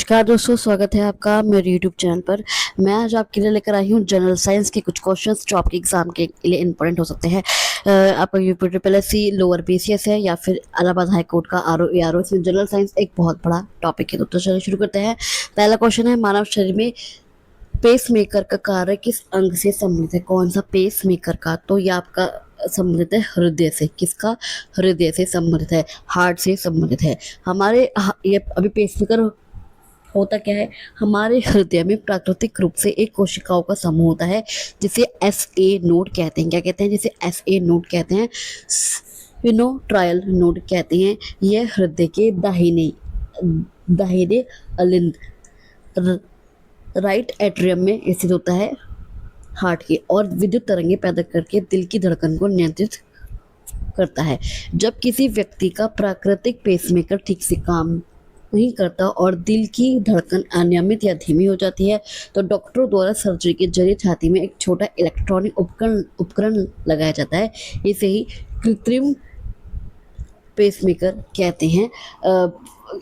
नमस्कार दोस्तों, स्वागत है आपका मेरे यूट्यूब चैनल पर। मैं आज आपके लिए लेकर आई हूँ जनरल साइंस के कुछ क्वेश्चंस जो आपके एग्जाम के लिए इंपॉर्टेंट हो सकते हैं। आपका यूपीपीएससी लोअर बीसीएस है या फिर इलाहाबाद हाई कोर्ट का आरओ एआरओ, इसमें जनरल साइंस एक बहुत बड़ा टॉपिक है। तो चलिए शुरू करते हैं। पहला क्वेश्चन है, मानव शरीर में पेस मेकर का कार्य किस अंग से संबंधित है? कौन सा पेस मेकर का? तो ये आपका संबंधित है हृदय से। किसका? हृदय से संबंधित है, हार्ट से संबंधित है। हमारे ये अभी पेस मेकर होता क्या है, हमारे हृदय में प्राकृतिक रूप से एक कोशिकाओं का समूह होता है जिसे एस ए नोड कहते हैं। क्या कहते हैं? जिसे एस ए नोड कहते हैं, स्फिनोट्रायल नोड कहते हैं। यह हृदय के दाहिने दाहिने अलिंद राइट एट्रियम में स्थित होता है हार्ट के, और विद्युत तरंगे पैदा करके दिल की धड़कन को नियंत्रित करता है। जब किसी व्यक्ति का प्राकृतिक पेसमेकर ठीक से काम नहीं करता और दिल की धड़कन अनियमित या धीमी हो जाती है, तो डॉक्टरों द्वारा सर्जरी के जरिए छाती में एक छोटा इलेक्ट्रॉनिक उपकरण लगाया जाता है। इसे ही कृत्रिम पेसमेकर कहते हैं।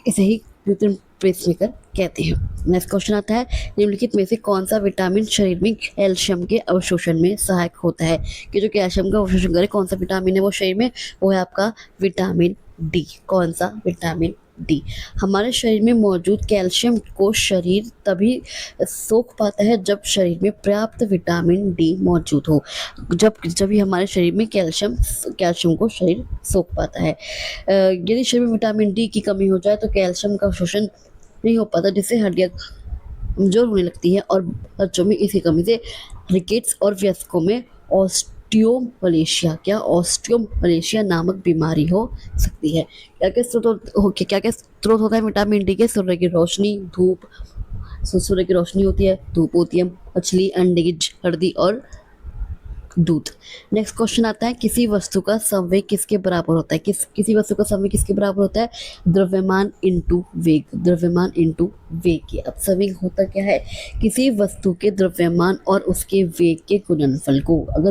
इसे ही कृत्रिम पेसमेकर कहते हैं। नेक्स्ट क्वेश्चन आता है, निम्नलिखित में से कौन सा विटामिन शरीर में कैल्शियम के अवशोषण में सहायक होता है? कि जो कैल्शियम का अवशोषण करे, कौन सा विटामिन है वो शरीर में? वो है आपका विटामिन डी। कौन सा? Vitamin D. हमारे शरीर में मौजूद कैल्शियम को शरीर तभी सोख पाता है जब शरीर में पर्याप्त विटामिन डी मौजूद हो। जब भी हमारे शरीर में कैल्शियम को शरीर सोख पाता है। यदि शरीर में विटामिन डी की कमी हो जाए तो कैल्शियम का शोषण नहीं हो पाता, जिससे हड्डियां कमजोर होने लगती है, और बच्चों में इसी कमी से रिकेट्स और वयस्कों में ऑस्टियोमलेशिया नामक बीमारी हो सकती है। क्या क्या स्रोत होता है विटामिन डी के? सूर्य की रोशनी, धूप, सूर्य की रोशनी होती है, धूप होती है, मछली, अंडे की हड्डी और दूध। नेक्स्ट क्वेश्चन आता है, किसी वस्तु का संवेग किसके बराबर होता है? किसी वस्तु का संवेग किसके बराबर होता है? द्रव्यमान इंटू वेग। द्रव्यमान इंटू वेग की। अब संवेग होता क्या है? किसी वस्तु के द्रव्यमान और उसके वेग के गुणनफल को, अगर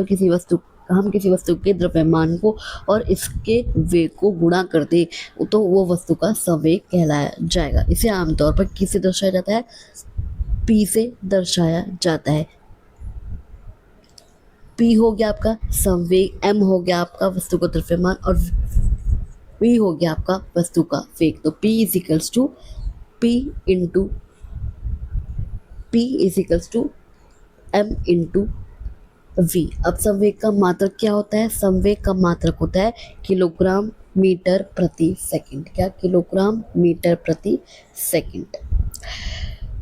हम किसी वस्तु के द्रव्यमान को और इसके वेग को गुणा कर दे तो वो वस्तु का संवेग कहलाया जाएगा। इसे आमतौर पर किससे दर्शाया जाता है? पी से दर्शाया जाता है। पी हो गया आपका संवेग, एम हो गया आपका वस्तु का द्रव्यमान, और वी हो गया आपका वस्तु का वेग। तो P is equals to M into V। अब संवेग का मात्रक क्या होता है? संवेग का मात्रक होता है किलोग्राम मीटर प्रति सेकंड। क्या? किलोग्राम मीटर प्रति सेकंड।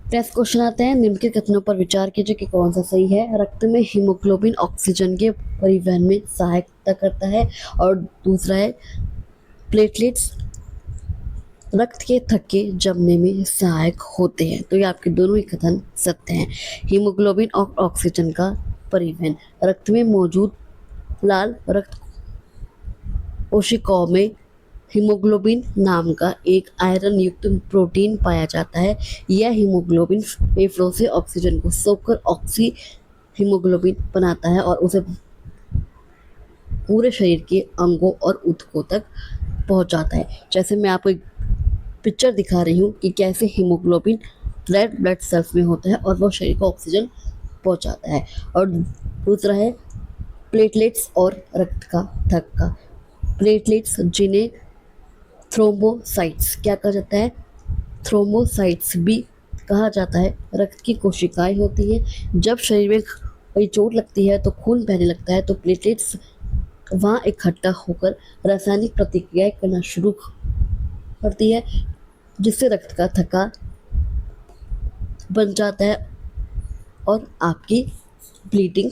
नेक्स्ट क्वेश्चन आते हैं, निम्नलिखित कथनों पर विचार कीजिए कि कौन सा सही है। रक्त में हीमोग्लोबिन ऑक्सीजन के परिवहन में सहायता करता है, और दूसरा है प्लेटलेट्स रक्त के थक्के जमने में सहायक होते हैं। तो ये आपके दोनों ही कथन सत्य हैं। हीमोग्लोबिन और ऑक्सीजन का परिवहन, रक्त में मौजूद लाल रक्त कोशिकाओं में हीमोग्लोबिन नाम का एक आयरन युक्त प्रोटीन पाया जाता है। यह हीमोग्लोबिन फेफड़ों से ऑक्सीजन को सोखकर ऑक्सी हीमोग्लोबिन बनाता है और उसे पूरे शरीर के अंगों और ऊतकों तक पहुंचाता है। जैसे मैं आपको एक पिक्चर दिखा रही हूँ कि कैसे हीमोग्लोबिन रेड ब्लड सेल्स में होता है और वो शरीर को ऑक्सीजन पहुंचाता है। और दूसरा है प्लेटलेट्स और रक्त का थक्का। प्लेटलेट्स जिन्हें थ्रोम्बोसाइट्स क्या कहा जाता है? थ्रोम्बोसाइट्स भी कहा जाता है, रक्त की कोशिकाएं होती हैं। जब शरीर में कोई चोट लगती है तो खून बहने लगता है, तो प्लेटलेट्स वहाँ इकट्ठा होकर रासायनिक प्रतिक्रियाएं करना शुरू करती है, जिससे रक्त का थक्का बन जाता है और आपकी ब्लीडिंग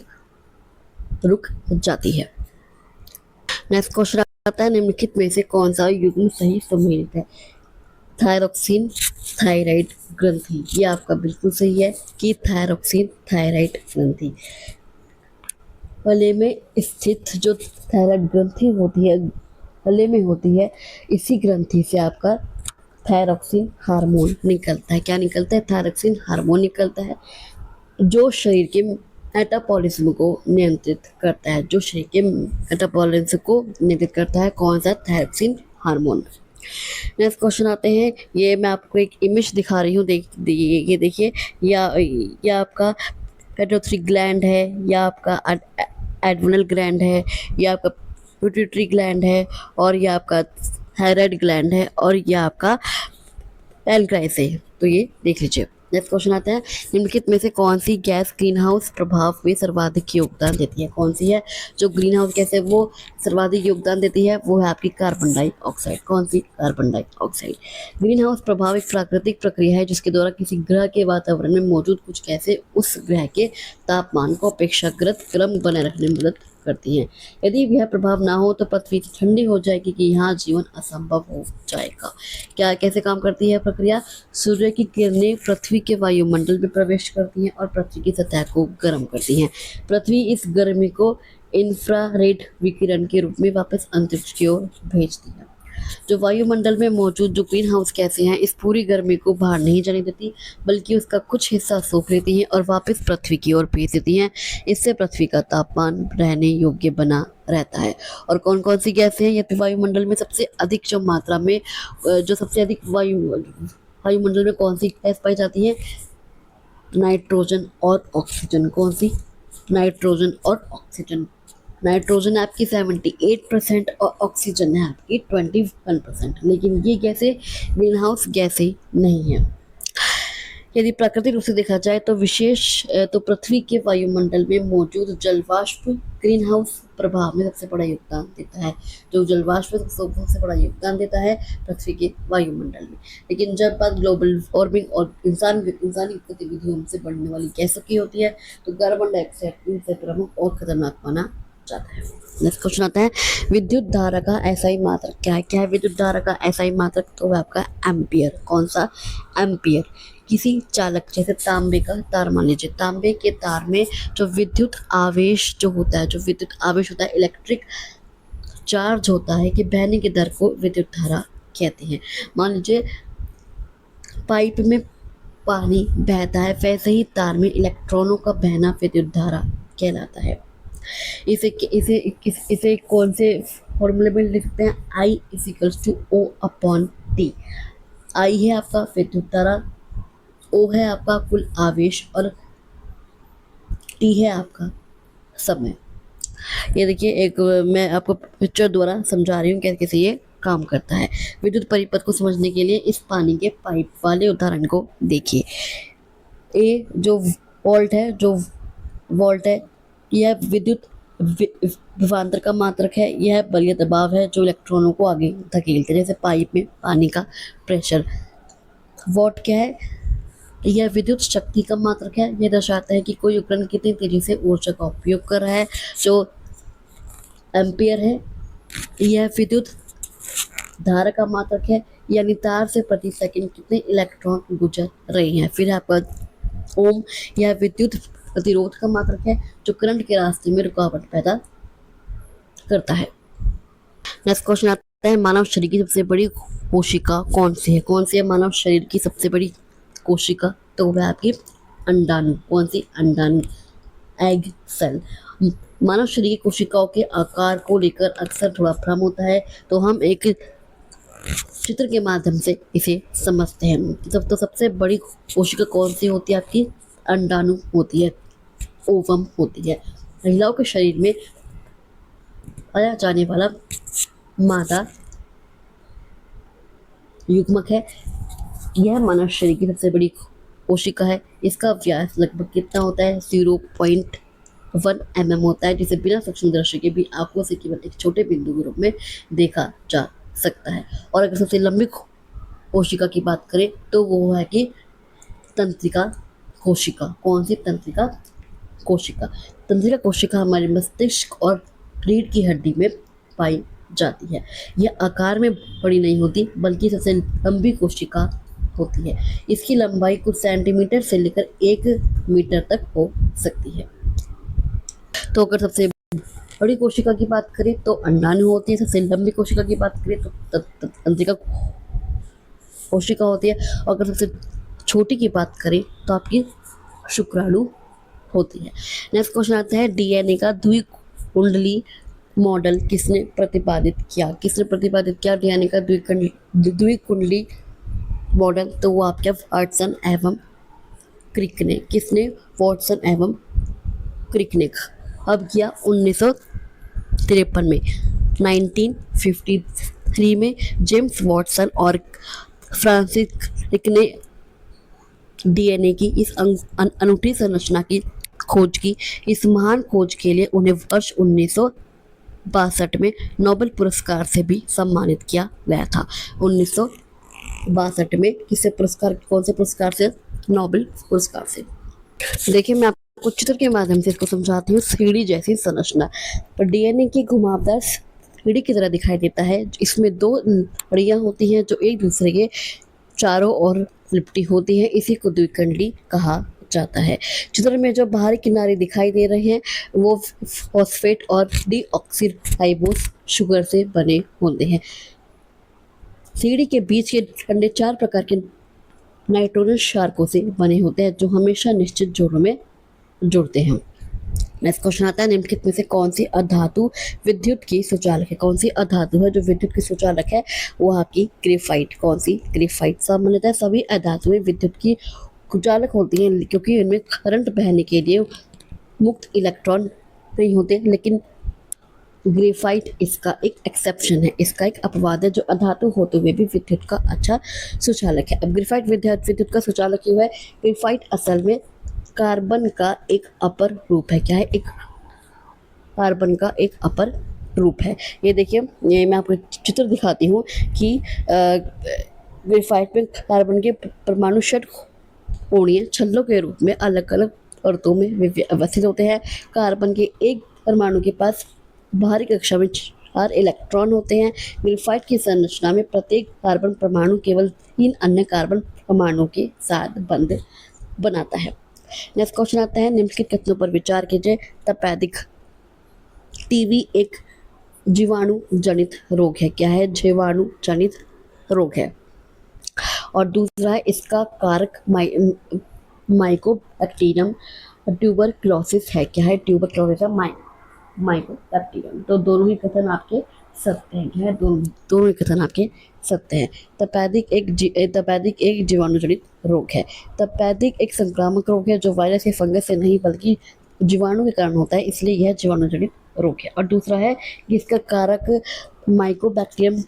रुक जाती है। नेक्स्ट क्वेश्चन आता है, निम्नलिखित में से कौन सा युग्म सही सम्मिलित है? थायरोक्सिन थायराइड ग्रंथि। ये आपका बिल्कुल सही है कि थायरोक्सिन थायराइड ग्रंथि। गले में स्थित जो थायराइड ग्रंथि होती है, गले में होती है, इसी ग्रंथि से आपका थायरोक्सिन हार्मोन निकलता है। क्या निकलता है? थायरोक्सिन हार्मोन निकलता है, जो शरीर के मेटाबॉलिज्म को नियंत्रित करता है। कौन सा? Thyroxine hormone. नेक्स्ट क्वेश्चन आते हैं, ये मैं आपको एक इमेज दिखा रही हूँ, ये देखिए, या आपका पेट्रोथ्री ग्लैंड है, या आपका एड्रिनल ग्लैंड है, या आपका पिट्यूटरी ग्लैंड है, और या आपका थायराइड ग्लैंड है, और या आपका पैनक्रास है। तो ये देख लीजिए। नेक्स्ट क्वेश्चन आता है, निम्नलिखित में से कौन सी गैस ग्रीन हाउस प्रभाव में सर्वाधिक योगदान देती है? कौन सी है जो ग्रीन हाउस गैस है वो सर्वाधिक योगदान देती है? वो है आपकी कार्बन डाइऑक्साइड। कौन सी? Carbon dioxide. ग्रीन हाउस प्रभाव एक प्राकृतिक प्रक्रिया है जिसके द्वारा किसी ग्रह के वातावरण में मौजूद कुछ गैसें उस ग्रह के तापमान को अपेक्षाकृत गर्म बनाए रखने में मदद करती हैं। यदि यह प्रभाव ना हो तो पृथ्वी ठंडी हो जाएगी कि यहाँ जीवन असंभव हो जाएगा। क्या कैसे काम करती है प्रक्रिया? सूर्य की किरणें पृथ्वी के वायुमंडल में प्रवेश करती हैं और पृथ्वी की सतह को गर्म करती हैं। पृथ्वी इस गर्मी को इंफ्रारेड विकिरण के रूप में वापस अंतरिक्ष की ओर भेजती है। जो वायुमंडल में मौजूद जो ग्रीन हाउस गैसें हैं, इस पूरी गर्मी को बाहर नहीं जाने देती, बल्कि उसका कुछ हिस्सा सोख लेती हैं और वापस पृथ्वी की ओर भेज देती हैं। इससे पृथ्वी का तापमान रहने योग्य बना रहता है। और कौन कौन सी गैसें हैं? यदि वायुमंडल में सबसे अधिक जो मात्रा में जो सबसे अधिक वायुमंडल में कौन सी गैस पाई जाती है? नाइट्रोजन और ऑक्सीजन। कौन सी? नाइट्रोजन और ऑक्सीजन। नाइट्रोजन आपकी 78% और ऑक्सीजन है आपकी 21%। लेकिन ये गैसें ग्रीन हाउस गैसें नहीं हैं। यदि प्राकृतिक रूप से देखा जाए तो पृथ्वी के वायुमंडल में मौजूद जलवाष्प ग्रीन हाउस प्रभाव में सबसे बड़ा योगदान देता है। जो जलवाष्प सबसे बड़ा योगदान देता है पृथ्वी के वायुमंडल में। लेकिन जब बात ग्लोबल वार्मिंग और इंसानी गतिविधियों से बढ़ने वाली गैसों की होती है तो कार्बन डाइऑक्साइड इनसे प्रमुख और खतरनाक माना जाता है। नेक्स्ट क्वेश्चन आता है, विद्युत धारा का एसआई मात्रक क्या है? क्या है विद्युत धारा का एसआई मात्रक? तो वह आपका एम्पियर। कौन सा? एम्पियर। किसी चालक, जैसे तांबे का तार मान लीजिए, तांबे के तार में जो विद्युत आवेश होता है, इलेक्ट्रिक चार्ज होता है कि बहने की दर को विद्युत धारा कहते हैं। मान लीजिए पाइप में पानी बहता है, वैसे ही तार में इलेक्ट्रॉनों का बहना विद्युत धारा कहलाता है। इसे कौन से फॉर्मूले में लिख सकते हैं? I = O/T। I है आपका विद्युत धारा, O है आपका कुल आवेश, और T है आपका समय। ये देखिए, एक मैं आपको पिक्चर द्वारा समझा रही हूँ कैसे ये काम करता है। विद्युत परिपथ को समझने के लिए इस पानी के पाइप वाले उदाहरण को देखिए। ए जो वोल्ट है, यह विद्युत विभवांतर का मात्रक है। यह बलीय दबाव है जो इलेक्ट्रॉनों को आगे धकेलते हैं, जैसे पाइप में पानी का प्रेशर। वॉट क्या है? यह विद्युत शक्ति का मात्रक है। यह दर्शाता है कि कोई उपकरण कितनी तेजी से ऊर्जा का उपयोग कर रहा है। जो एम्पियर है, यह विद्युत धारा का मात्रक है, यानी तार से प्रति सेकंड कितने इलेक्ट्रॉन गुजर रहे हैं। फिर आपका ओम, यह विद्युत प्रतिरोध का मात्रक है जो करंट के रास्ते में रुकावट पैदा करता है। नेक्स्ट क्वेश्चन आता है, मानव शरीर की सबसे बड़ी कोशिका कौन सी है? कौन सी है मानव शरीर की सबसे बड़ी कोशिका? तो वह आपकी अंडाणु। कौन सी? अंडाणु, एग सेल। मानव शरीर की कोशिकाओं के आकार को लेकर अक्सर थोड़ा भ्रम होता है, तो हम एक चित्र के माध्यम से इसे समझते हैं। तो सबसे बड़ी कोशिका कौन सी होती है? आपकी अंडाणु होती है, ओवम होती है। महिलाओं के शरीर में पाया जाने वाला मादा युग्मक है। यह मानव शरीर की सबसे बड़ी कोशिका है। इसका व्यास लगभग कितना होता है? 0.1 mm होता है, जिसे बिना सूक्ष्म दृष्टि के भी आंखों से केवल एक छोटे बिंदु के रूप में देखा जा सकता है। और अगर सबसे लंबी कोशिका की बात करें तो वो है कि तंत्रिका कोशिका। कौन सी? तंत्रिका कोशिका। तंत्रिका कोशिका हमारे मस्तिष्क और रीढ़ की हड्डी में पाई जाती है। यह आकार में बड़ी नहीं होती, बल्कि सबसे लंबी कोशिका होती है। इसकी लंबाई कुछ सेंटीमीटर से लेकर 1 मीटर तक हो सकती है। तो अगर सबसे बड़ी कोशिका की बात करें तो अंडाणु होती है। सबसे लंबी कोशिका की बात करें तो तंत्रिका कोशिका होती है। और अगर सबसे छोटी की बात करें तो आपकी शुक्राणु होती है। नेक्स्ट क्वेश्चन आता है, डीएनए का द्विकुंडली मॉडल किसने प्रतिपादित किया? किसने प्रतिपादित किया डीएनए का द्विकुंडली मॉडल? तो वो आपके वाटसन एवं क्रिक ने। किसने? वाटसन एवं क्रिक ने। अब किया 1953 में। 1953 में जेम्स वाटसन और फ्रांसिस क्रिक ने डीएनए की इस अनूठी संरचना की खोज की। इस महान खोज के लिए उन्हें वर्ष 1962 में नोबेल पुरस्कार से भी सम्मानित किया गया था। 1962 में किससे पुरस्कार, कौन से पुरस्कार से? नोबेल पुरस्कार से। देखिए मैं आपको चित्र के माध्यम से इसको समझाती हूँ। सीढ़ी जैसी संरचना, तो डीएनए की घुमावदार सीढ़ी की तरह दिखाई देता है। इसमें दो लड़ियाँ होती हैं जो एक दूसरे के चारों ओर लिपटी होती है, इसी को द्विकंडली कहा जाता है। चित्र में जो बाहरी किनारे दिखाई दे रहे हैं वो फॉस्फेट और डीऑक्सीराइबोस शुगर से बने होते हैं। सीढ़ी के बीच के कंडे 4 प्रकार के नाइट्रोजन क्षारकों से बने होते हैं जो हमेशा निश्चित जोड़ों में जुड़ते हैं। नेक्स्ट क्वेश्चन आता है, निम्नलिखित में से कौन सी अधातु विद्युत की सुचालक है? कौन सी अधातु है जो विद्युत की सुचालक है? वो आपकी ग्रेफाइट। कौन सी? ग्रेफाइट। सामान्यतः सभी अधातुएं विद्युत की सुचालक होती हैं क्योंकि इनमें करंट बहने के लिए मुक्त इलेक्ट्रॉन नहीं होते, लेकिन ग्रेफाइट इसका एक एक्सेप्शन है, इसका एक अपवाद है, जो अधातु होते हुए भी विद्युत का अच्छा सुचालक है। अब ग्रेफाइट विद्युत का सुचालक क्यों है? ग्रेफाइट असल में कार्बन का एक अपर रूप है। क्या है? एक कार्बन का एक अपर रूप है। ये देखिए, ये मैं आपको चित्र दिखाती हूँ कि ग्रेफाइट में कार्बन के परमाणु षटकोणीय छल्लों के रूप में अलग अलग परतों में व्यवस्थित होते हैं। कार्बन के एक परमाणु के पास बाहरी कक्षा में 4 इलेक्ट्रॉन होते हैं। ग्रेफाइट की संरचना में प्रत्येक कार्बन परमाणु केवल 3 अन्य कार्बन परमाणुओं के साथ बंध बनाता है। नेक्स्ट क्वेश्चन आता है, निम्नलिखित कथनों पर विचार कीजिए। तपेदिक टीबी एक जीवाणु जनित रोग है। क्या है? जीवाणु जनित रोग है। और दूसरा है, इसका कारक माइकोबैक्टीरियम ट्यूबरक्लोसिस है। क्या है? ट्यूबरक्लोसिस है माइकोबैक्टीरियम। तो दोनों ही कथन आपके सत्य हैं। क्या है? दोनों ही कथन आपके सत्य हैं। तपेदिक एक जीवाणु जनित रोग है। तपेदिक एक संक्रामक रोग है जो वायरस या फंगस से नहीं बल्कि जीवाणु के कारण होता है, इसलिए यह जीवाणु जनित रोग है। और दूसरा है कि इसका कारक माइकोबैक्टीरियम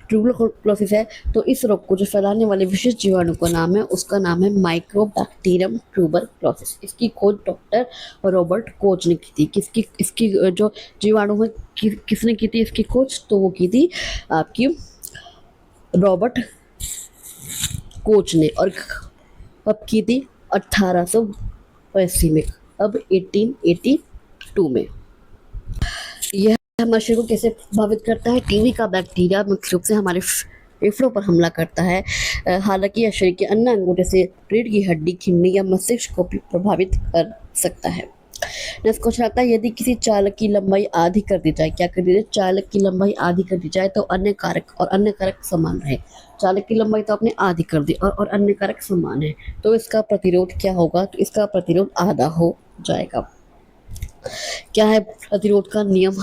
ट्यूबरक्लोसिस है। तो इस रोग को जो फैलाने वाले विशिष्ट जीवाणु का नाम है, उसका नाम है माइकोबैक्टीरियम ट्यूबरक्लोसिस। इसकी खोज डॉक्टर रॉबर्ट कोच ने की थी। इसकी जो जीवाणु है किसने की थी इसकी खोज? तो वो की थी आपकी रॉबर्ट कोच ने। और अब की थी 1880 में, अब 1882 में। यह हमारे शरीर को कैसे प्रभावित करता है? टीबी का बैक्टीरिया मुख्य रूप से हमारे फेफड़ों पर हमला करता है। हालांकि यह शरीर के अन्य अंगों जैसे रीढ़ की हड्डी, किडनी या मस्तिष्क को भी प्रभावित कर सकता है। नेक्स्ट क्वेश्चन आता है, यदि किसी चालक की लंबाई आधी कर दी जाए, क्या कर दी जाए? चालक की लंबाई आधी कर दी जाए तो अन्य कारक समान रहे। चालक की लंबाई तो आपने आधी कर दी और अन्य कारक समान है, तो इसका प्रतिरोध क्या होगा? तो इसका प्रतिरोध आधा हो जाएगा। क्या है प्रतिरोध का नियम?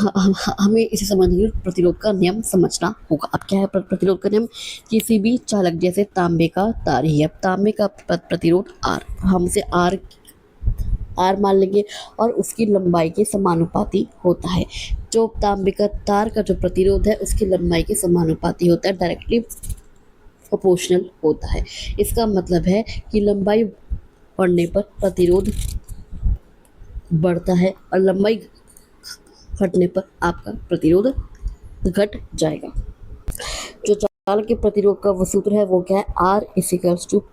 हमें इसे समझने के लिए प्रतिरोध का नियम समझना होगा। अब क्या है प्रतिरोध का नियम? किसी भी चालक, जैसे तांबे का तार ही है, तांबे का प्रतिरोध R, हम इसे R मान लेंगे और उसकी लंबाई के समानुपाती होता है। जो तांबे का तार का जो प्रतिरोध है उसकी लंबाई के समानुपाती होता है, डायरेक्टली प्रोपोर्शनल होता है। इसका मतलब है कि लंबाई बढ़ने पर प्रतिरोध बढ़ता है और लंबाई घटने पर आपका प्रतिरोध घट जाएगा। जो चालक के प्रतिरोध का वो सूत्र है वो क्या है? R =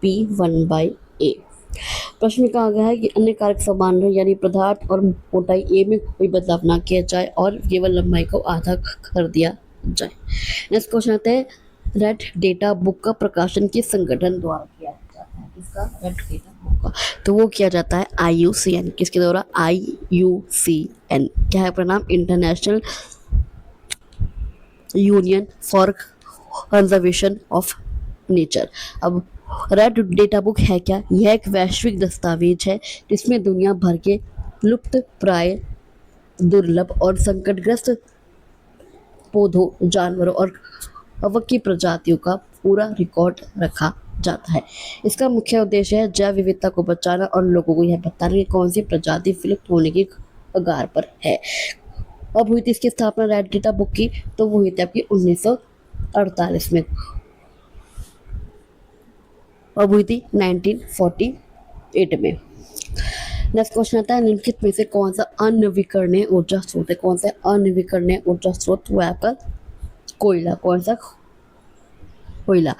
P1/A। प्रश्न में कहा गया है कि अन्य कारक समान रहे, यानी पदार्थ और मोटाई A में कोई बदलाव ना किया जाए और केवल लंबाई को आधा कर दिया जाए। नेक्स्ट क्वेश्चन आता है, रेड डेटा बुक का प्रकाशन किस संगठन द्वारा किया जाता है? किसका? रेड डेटा बुक का। तो वो किया जाता है IUCN। किसके द्वारा? IUCN। क्या है प्रणाम? International union for conservation of nature. अब रेड डेटा बुक है क्या? यह एक वैश्विक दस्तावेज है जिसमें दुनिया भर के लुप्त प्राय दुर्लभ और संकटग्रस्त पौधों, जानवरों और कवक की प्रजातियों का पूरा रिकॉर्ड रखा जाता है। इसका मुख्य उद्देश्य है जैव विविधता को बचाना और लोगों को यह बताना कि कौन सी प्रजाति विलुप्त होने की कगार पर है। अब हुई थी इसकी स्थापना रेड डेटा बुक की, तो वो हुई थी आपकी 1948 में। अब हुई थी 1948 में। नेक्स्ट क्वेश्चन आता है, निम्नलिखित में से कौन सा अनवीकरणीय ऊर्जा स्रोत है? कौन सा अनवीकरणीय ऊर्जा स्रोत? वो है आपका कोयला। कौन सा? कोयला।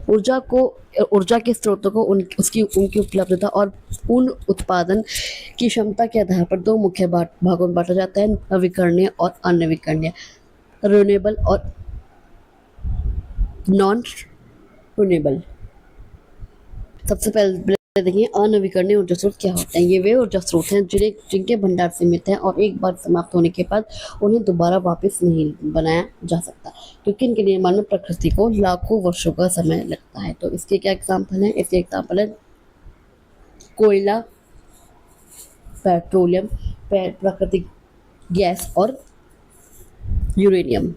ऊर्जा के स्रोतों को उनकी उपलब्धता और पूर्ण उत्पादन की क्षमता के आधार पर दो मुख्य भागों में बांटा जाता है, नवीकरणीय और अनवीकरणीय, रिन्यूएबल और नॉन रिन्यूएबल। सबसे पहले देखिए अनवीकरणीय ऊर्जा स्रोत क्या होते हैं। ये वे ऊर्जा स्रोत हैं जिनके भंडार सीमित हैं और एक बार समाप्त होने के बाद उन्हें दोबारा वापस नहीं बनाया जा सकता, क्योंकि इनके निर्माण में प्रकृति को लाखों वर्षों का समय लगता है। तो इसके क्या एग्जाम्पल है? इसके एग्जाम्पल है कोयला, पेट्रोलियम, प्राकृतिक गैस और यूरेनियम।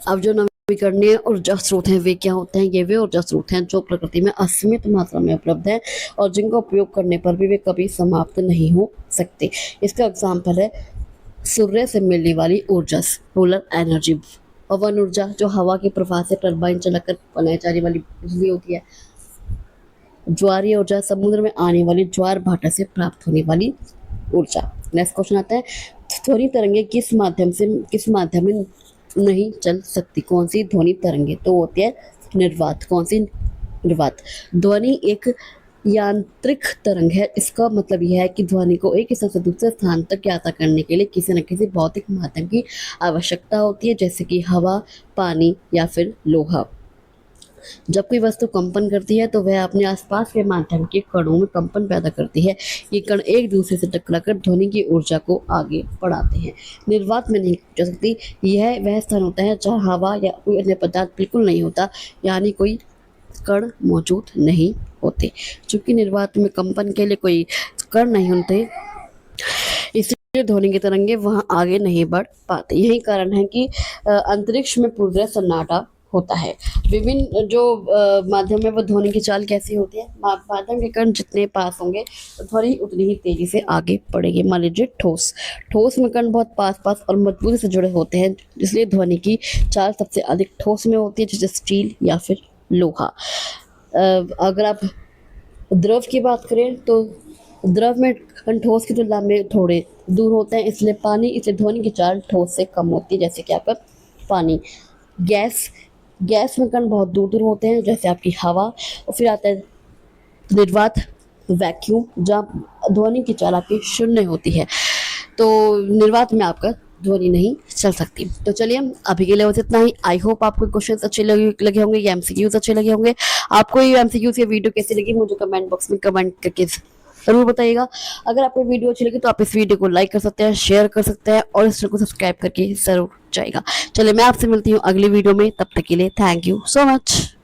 अब जो नवीकरणीय ऊर्जा स्रोत हैं वे क्या होते हैं? ये वे ऊर्जा स्रोत हैं जो प्रकृति में असीमित मात्रा में उपलब्ध हैं और जिनका उपयोग करने पर भी वे कभी समाप्त नहीं हो सकते। इसका एग्जाम्पल है सूर्य से मिलने वाली ऊर्जा, सोलर एनर्जी, पवन ऊर्जा जो हवा के प्रवाह से टरबाइन चलाकर बनाई जाने वाली बिजली होती है, ज्वारीय ऊर्जा समुद्र में आने वाली ज्वार भाटा से प्राप्त होने वाली ऊर्जा। नेक्स्ट क्वेश्चन आता है, ध्वनि तरंगे किस माध्यम में नहीं चल सकती? कौन सी ध्वनि तरंगे? तो होती है निर्वात। कौन सी? निर्वात। ध्वनि एक यांत्रिक तरंग है। इसका मतलब यह है कि ध्वनि को एक स्थान से दूसरे स्थान तक यात्रा करने के लिए किसी न किसी भौतिक माध्यम की आवश्यकता होती है, जैसे कि हवा, पानी या फिर लोहा। जब कोई वस्तु कंपन करती है तो वह अपने आसपास के माध्यम के कणों में कंपन पैदा करती है। ये कण एक दूसरे से टकराकर ध्वनि की ऊर्जा को आगे बढ़ाते हैं। निर्वात में नहीं जा सकती। यह वह स्थान होता है जहाँ हवा या कोई अन्य पदार्थ बिल्कुल नहीं होता, यानी कोई कण मौजूद नहीं होते। चूंकि निर्वात में कंपन के लिए कोई कण नहीं होते, इसलिए ध्वनि की तरंगे वहां आगे नहीं बढ़ पाते। यही कारण है कि अंतरिक्ष में पूरा सन्नाटा होता है। विभिन्न जो माध्यम है वो ध्वनि की चाल कैसी होती है? माध्यम के कण जितने पास होंगे तो ध्वनि उतनी ही तेजी से आगे बढ़ेगी। मान लीजिए ठोस में कण बहुत पास और मजबूती से जुड़े होते हैं, इसलिए ध्वनि की चाल सबसे अधिक ठोस में होती है, जैसे स्टील या फिर लोहा। अगर आप द्रव की बात करें तो द्रव में कण ठोस की तुलना में थोड़े दूर होते हैं, इसलिए ध्वनि की चाल ठोस से कम होती है, जैसे कि आपका पानी। गैस में कण बहुत दूर होते हैं, जैसे आपकी हवा। और फिर आता है निर्वात, वैक्यूम, जहाँ ध्वनि की चाल आपकी शून्य होती है। तो निर्वात में आपका ध्वनि नहीं चल सकती। तो चलिए अभी के लिए बस इतना ही। आई होप आपको क्वेश्चंस अच्छे लगे होंगे, ये एमसीक्यूज अच्छे लगे होंगे। आपको ये एमसीक्यूज ये वीडियो कैसी लगी मुझे कमेंट बॉक्स में कमेंट करके जरूर बताइएगा। अगर आपको वीडियो अच्छी लगी तो आप इस वीडियो को लाइक कर सकते हैं, शेयर कर सकते हैं और इस चैनल को सब्सक्राइब करके जरूर जाएगा। चलिए मैं आपसे मिलती हूँ अगली वीडियो में, तब तक के लिए थैंक यू सो मच।